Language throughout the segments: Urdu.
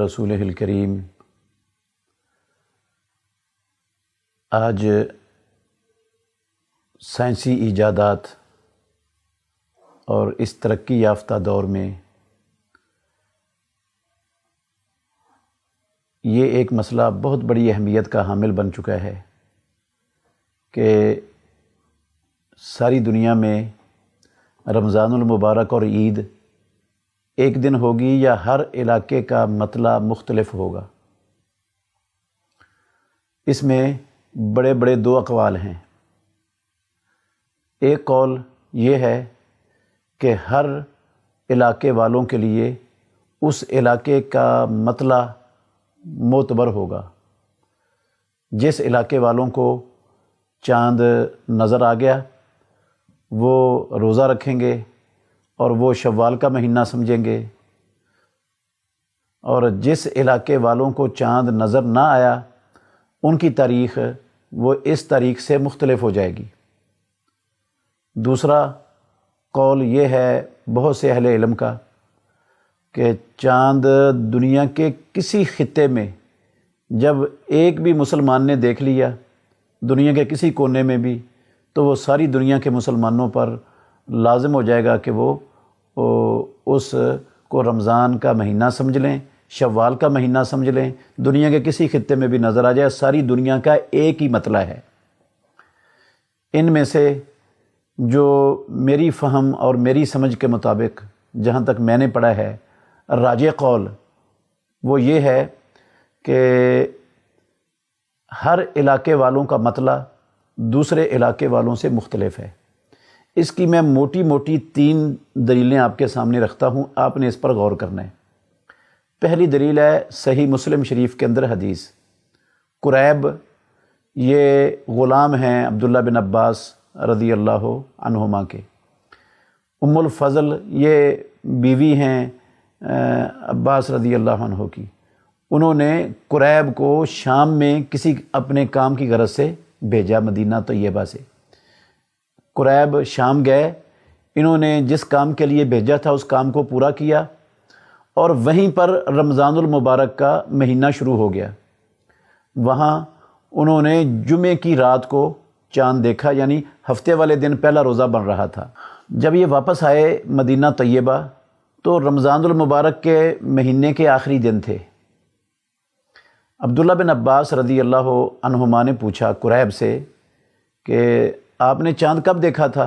رسولہ الکریم۔ آج سائنسی ایجادات اور اس ترقی یافتہ دور میں یہ ایک مسئلہ بہت بڑی اہمیت کا حامل بن چکا ہے کہ ساری دنیا میں رمضان المبارک اور عید ایک دن ہوگی یا ہر علاقے کا مطلع مختلف ہوگا۔ اس میں بڑے بڑے دو اقوال ہیں۔ ایک قول یہ ہے کہ ہر علاقے والوں کے لیے اس علاقے کا مطلع معتبر ہوگا۔ جس علاقے والوں کو چاند نظر آ گیا وہ روزہ رکھیں گے اور وہ شوال کا مہینہ سمجھیں گے، اور جس علاقے والوں کو چاند نظر نہ آیا ان کی تاریخ وہ اس تاریخ سے مختلف ہو جائے گی۔ دوسرا قول یہ ہے بہت سے اہل علم کا کہ چاند دنیا کے کسی خطے میں جب ایک بھی مسلمان نے دیکھ لیا، دنیا کے کسی کونے میں بھی، تو وہ ساری دنیا کے مسلمانوں پر لازم ہو جائے گا کہ وہ اس کو رمضان کا مہینہ سمجھ لیں، شوال کا مہینہ سمجھ لیں، دنیا کے کسی خطے میں بھی نظر آ جائے، ساری دنیا کا ایک ہی مطلع ہے۔ ان میں سے جو میری فہم اور میری سمجھ کے مطابق جہاں تک میں نے پڑھا ہے، راجح قول وہ یہ ہے کہ ہر علاقے والوں کا مطلع دوسرے علاقے والوں سے مختلف ہے۔ اس کی میں موٹی موٹی 3 دلیلیں آپ کے سامنے رکھتا ہوں، آپ نے اس پر غور کرنا ہے۔ پہلی دلیل ہے صحیح مسلم شریف کے اندر حدیث۔ قریب یہ غلام ہیں عبداللہ بن عباس رضی اللہ عنہما کے۔ ام الفضل یہ بیوی ہیں عباس رضی اللہ عنہ کی۔ انہوں نے قریب کو شام میں کسی اپنے کام کی غرض سے بھیجا، مدینہ طیبہ سے۔ قریب شام گئے، انہوں نے جس کام کے لیے بھیجا تھا اس کام کو پورا کیا، اور وہیں پر رمضان المبارک کا مہینہ شروع ہو گیا۔ وہاں انہوں نے جمعے کی رات کو چاند دیکھا، یعنی ہفتے والے دن پہلا روزہ بن رہا تھا۔ جب یہ واپس آئے مدینہ طیبہ تو رمضان المبارک کے مہینے کے آخری دن تھے۔ عبداللہ بن عباس رضی اللہ عنہما نے پوچھا قریب سے کہ آپ نے چاند کب دیکھا تھا؟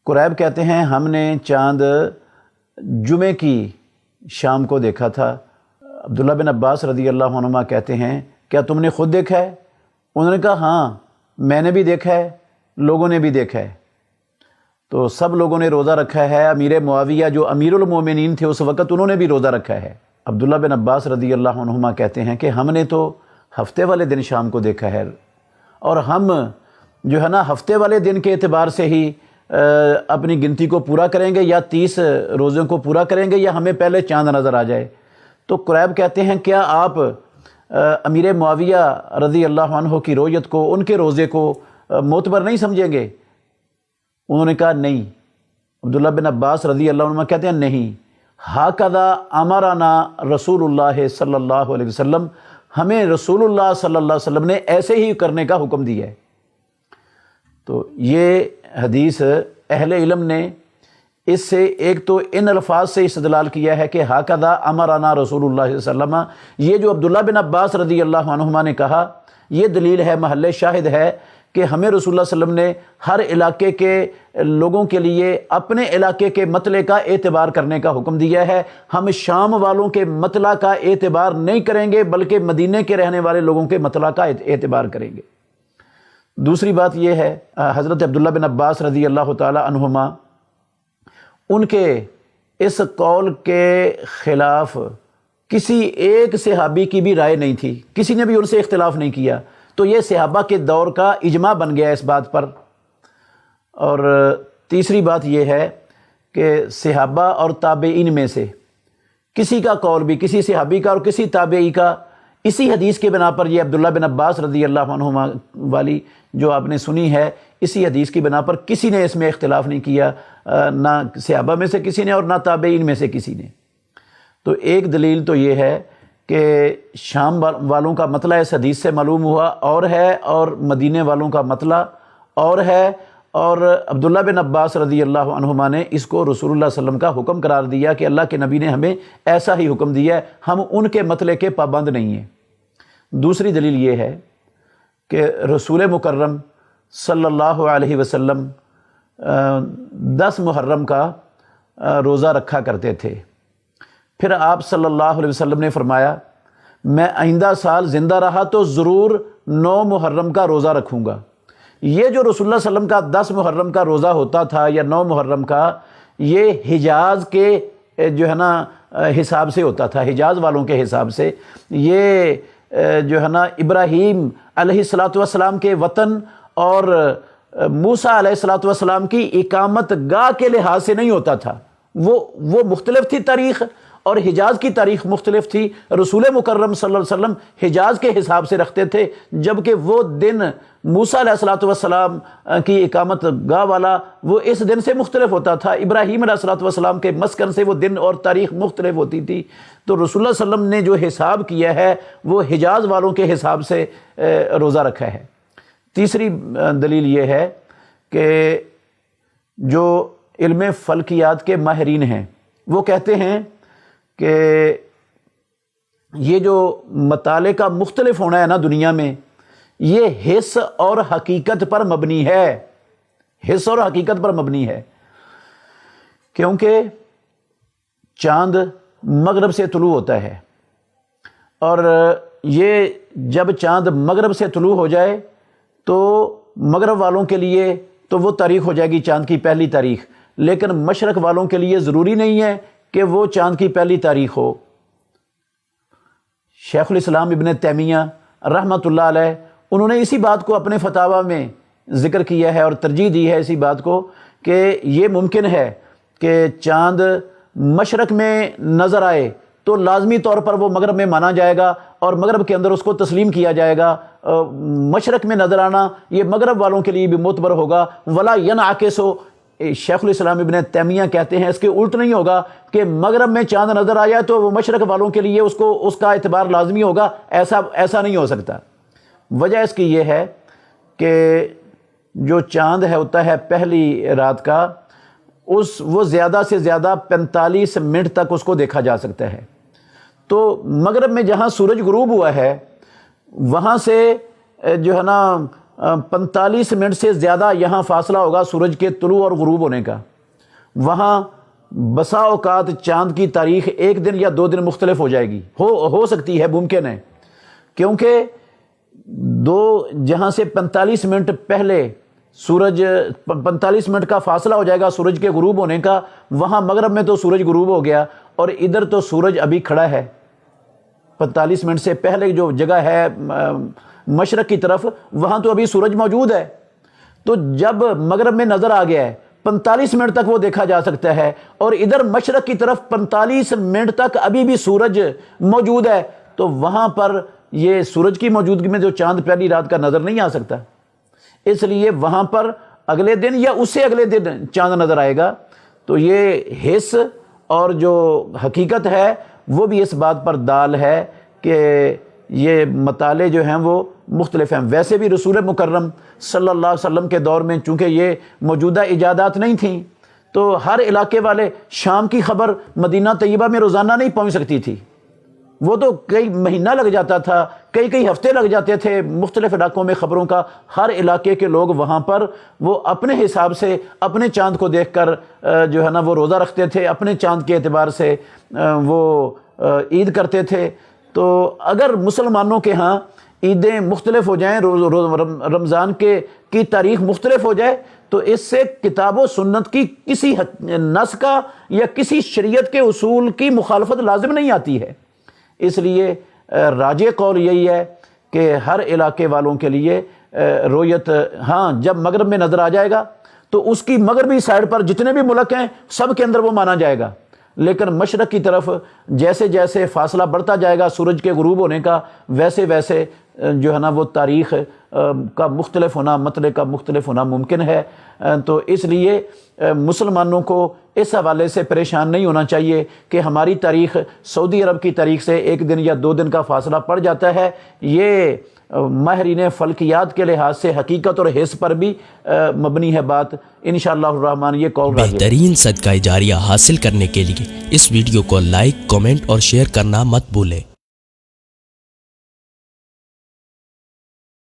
قریب کہتے ہیں ہم نے چاند جمعے کی شام کو دیکھا تھا۔ عبداللہ بن عباس رضی اللہ عنہما کہتے ہیں کیا تم نے خود دیکھا ہے؟ انہوں نے کہا ہاں میں نے بھی دیکھا ہے، لوگوں نے بھی دیکھا ہے۔ تو سب لوگوں نے روزہ رکھا ہے۔ امیر معاویہ جو امیر المومنین تھے اس وقت، انہوں نے بھی روزہ رکھا ہے۔ عبداللہ بن عباس رضی اللہ عنہما کہتے ہیں کہ ہم نے تو ہفتے والے دن شام کو دیکھا ہے، اور ہم جو ہے نا ہفتے والے دن کے اعتبار سے ہی اپنی گنتی کو پورا کریں گے، یا 30 روزوں کو پورا کریں گے، یا ہمیں پہلے چاند نظر آ جائے۔ تو قریب کہتے ہیں کیا آپ امیر معاویہ رضی اللہ عنہ کی رویت کو، ان کے روزے کو معتبر نہیں سمجھیں گے؟ انہوں نے کہا نہیں۔ عبداللہ بن عباس رضی اللہ عنہ کہتے ہیں نہیں، ہاکذا امرنا رسول اللہ صلی اللہ علیہ وسلم، ہمیں رسول اللہ صلی اللہ علیہ وسلم نے ایسے ہی کرنے کا حکم دیا ہے۔ تو یہ حدیث اہل علم نے اس سے ایک تو ان الفاظ سے استدلال کیا ہے کہ ہاکذا امرنا رسول اللہ صلی اللہ علیہ وسلم، یہ جو عبداللہ بن عباس رضی اللہ عنہما نے کہا یہ دلیل ہے، محل شاہد ہے کہ ہمیں رسول اللہ صلی اللہ علیہ وسلم نے ہر علاقے کے لوگوں کے لیے اپنے علاقے کے مطلع کا اعتبار کرنے کا حکم دیا ہے۔ ہم شام والوں کے مطلع کا اعتبار نہیں کریں گے بلکہ مدینے کے رہنے والے لوگوں کے مطلع کا اعتبار کریں گے۔ دوسری بات یہ ہے، حضرت عبداللہ بن عباس رضی اللہ تعالی عنہما ان کے اس قول کے خلاف کسی ایک صحابی کی بھی رائے نہیں تھی، کسی نے بھی ان سے اختلاف نہیں کیا، تو یہ صحابہ کے دور کا اجماع بن گیا اس بات پر۔ اور تیسری بات یہ ہے کہ صحابہ اور تابعین میں سے کسی کا قول بھی، کسی صحابی کا اور کسی تابعی کا، اسی حدیث کے بنا پر، یہ عبداللہ بن عباس رضی اللہ عنہما والی جو آپ نے سنی ہے، اسی حدیث کی بنا پر کسی نے اس میں اختلاف نہیں کیا، نہ صحابہ میں سے کسی نے اور نہ تابعین میں سے کسی نے۔ تو ایک دلیل تو یہ ہے کہ شام والوں کا مطلع اس حدیث سے معلوم ہوا اور ہے، اور مدینے والوں کا مطلع اور ہے، اور عبداللہ بن عباس رضی اللہ عنہما نے اس کو رسول اللہ صلی اللہ علیہ وسلم کا حکم قرار دیا کہ اللہ کے نبی نے ہمیں ایسا ہی حکم دیا ہے، ہم ان کے مطلع کے پابند نہیں ہیں۔ دوسری دلیل یہ ہے کہ رسول مکرم صلی اللہ علیہ وسلم 10 محرم کا روزہ رکھا کرتے تھے۔ پھر آپ صلی اللہ علیہ وسلم نے فرمایا میں آئندہ سال زندہ رہا تو ضرور 9 محرم کا روزہ رکھوں گا۔ یہ جو رسول اللہ صلی اللہ علیہ وسلم کا 10 محرم کا روزہ ہوتا تھا یا 9 محرم کا، یہ حجاز کے جو ہے نا حساب سے ہوتا تھا، حجاز والوں کے حساب سے۔ یہ جو ہے نا ابراہیم علیہ السلام کے وطن اور موسیٰ علیہ السلام کی اقامت گاہ کے لحاظ سے نہیں ہوتا تھا، وہ مختلف تھی تاریخ، اور حجاز کی تاریخ مختلف تھی۔ رسول مکرم صلی اللہ علیہ وسلم حجاز کے حساب سے رکھتے تھے، جبکہ وہ دن موسیٰ علیہ السلام کی اقامت گاہ والا وہ اس دن سے مختلف ہوتا تھا، ابراہیم علیہ السلام کے مسکن سے وہ دن اور تاریخ مختلف ہوتی تھی۔ تو رسول اللہ صلی اللہ علیہ وسلم نے جو حساب کیا ہے وہ حجاز والوں کے حساب سے روزہ رکھا ہے۔ تیسری دلیل یہ ہے کہ جو علم فلکیات کے ماہرین ہیں وہ کہتے ہیں کہ یہ جو مطالعے کا مختلف ہونا ہے نا دنیا میں، یہ حس اور حقیقت پر مبنی ہے، حس اور حقیقت پر مبنی ہے، کیونکہ چاند مغرب سے طلوع ہوتا ہے، اور یہ جب چاند مغرب سے طلوع ہو جائے تو مغرب والوں کے لیے تو وہ تاریخ ہو جائے گی چاند کی پہلی تاریخ، لیکن مشرق والوں کے لیے ضروری نہیں ہے کہ وہ چاند کی پہلی تاریخ ہو۔ شیخ الاسلام ابن تیمیہ رحمۃ اللہ علیہ انہوں نے اسی بات کو اپنے فتاویٰ میں ذکر کیا ہے اور ترجیح دی ہے اسی بات کو کہ یہ ممکن ہے کہ چاند مشرق میں نظر آئے تو لازمی طور پر وہ مغرب میں مانا جائے گا اور مغرب کے اندر اس کو تسلیم کیا جائے گا۔ مشرق میں نظر آنا یہ مغرب والوں کے لیے بھی معتبر ہوگا۔ ولا ینعکس، شیخ الاسلام ابن تیمیہ کہتے ہیں اس کے الٹ نہیں ہوگا کہ مغرب میں چاند نظر آیا تو وہ مشرق والوں کے لیے اس کا اعتبار لازمی ہوگا، ایسا نہیں ہو سکتا۔ وجہ اس کی یہ ہے کہ جو چاند ہوتا ہے پہلی رات کا، وہ زیادہ سے زیادہ 45 منٹ تک اس کو دیکھا جا سکتا ہے۔ تو مغرب میں جہاں سورج غروب ہوا ہے وہاں سے جو ہے نا 45 منٹ سے زیادہ یہاں فاصلہ ہوگا سورج کے طلوع اور غروب ہونے کا۔ وہاں بسا اوقات چاند کی تاریخ 1 دن یا 2 دن مختلف ہو جائے گی، ہو سکتی ہے، ممکن ہے، کیونکہ جہاں سے 45 منٹ پہلے سورج 45 منٹ کا فاصلہ ہو جائے گا سورج کے غروب ہونے کا، وہاں مغرب میں تو سورج غروب ہو گیا اور ادھر تو سورج ابھی کھڑا ہے۔ 45 منٹ سے پہلے جو جگہ ہے مشرق کی طرف، وہاں تو ابھی سورج موجود ہے۔ تو جب مغرب میں نظر آ گیا ہے 45 منٹ تک وہ دیکھا جا سکتا ہے، اور ادھر مشرق کی طرف 45 منٹ تک ابھی بھی سورج موجود ہے، تو وہاں پر یہ سورج کی موجودگی میں جو چاند پہلی رات کا نظر نہیں آ سکتا، اس لیے وہاں پر اگلے دن یا اس سے اگلے دن چاند نظر آئے گا۔ تو یہ حس اور جو حقیقت ہے وہ بھی اس بات پر دال ہے کہ یہ مطالعے جو ہیں وہ مختلف ہیں۔ ویسے بھی رسول مکرم صلی اللہ علیہ وسلم کے دور میں چونکہ یہ موجودہ ایجادات نہیں تھیں، تو ہر علاقے والے شام کی خبر مدینہ طیبہ میں روزانہ نہیں پہنچ سکتی تھی، وہ تو کئی مہینہ لگ جاتا تھا، کئی ہفتے لگ جاتے تھے مختلف علاقوں میں خبروں کا۔ ہر علاقے کے لوگ وہاں پر وہ اپنے حساب سے اپنے چاند کو دیکھ کر جو ہے نا وہ روزہ رکھتے تھے، اپنے چاند کے اعتبار سے وہ عید کرتے تھے۔ تو اگر مسلمانوں کے ہاں عیدیں مختلف ہو جائیں، رمضان کی تاریخ مختلف ہو جائے، تو اس سے کتاب و سنت کی کسی نص کا یا کسی شریعت کے اصول کی مخالفت لازم نہیں آتی ہے۔ اس لیے راجح قول یہی ہے کہ ہر علاقے والوں کے لیے رویت، ہاں جب مغرب میں نظر آ جائے گا تو اس کی مغربی سائڈ پر جتنے بھی ملک ہیں سب کے اندر وہ مانا جائے گا، لیکن مشرق کی طرف جیسے جیسے فاصلہ بڑھتا جائے گا سورج کے غروب ہونے کا، ویسے ویسے جو ہے نا وہ تاریخ کا مختلف ہونا، مطلع کا مختلف ہونا ممکن ہے۔ تو اس لیے مسلمانوں کو اس حوالے سے پریشان نہیں ہونا چاہیے کہ ہماری تاریخ سعودی عرب کی تاریخ سے 1 دن یا 2 دن کا فاصلہ پڑ جاتا ہے۔ یہ ماہرین فلکیات کے لحاظ سے حقیقت اور حس پر بھی مبنی ہے بات۔ انشاءاللہ الرحمن یہ قول راجح ہے۔ بہترین صدقہ جاریہ حاصل کرنے کے لیے اس ویڈیو کو لائک، کمنٹ اور شیئر کرنا مت بھولیں۔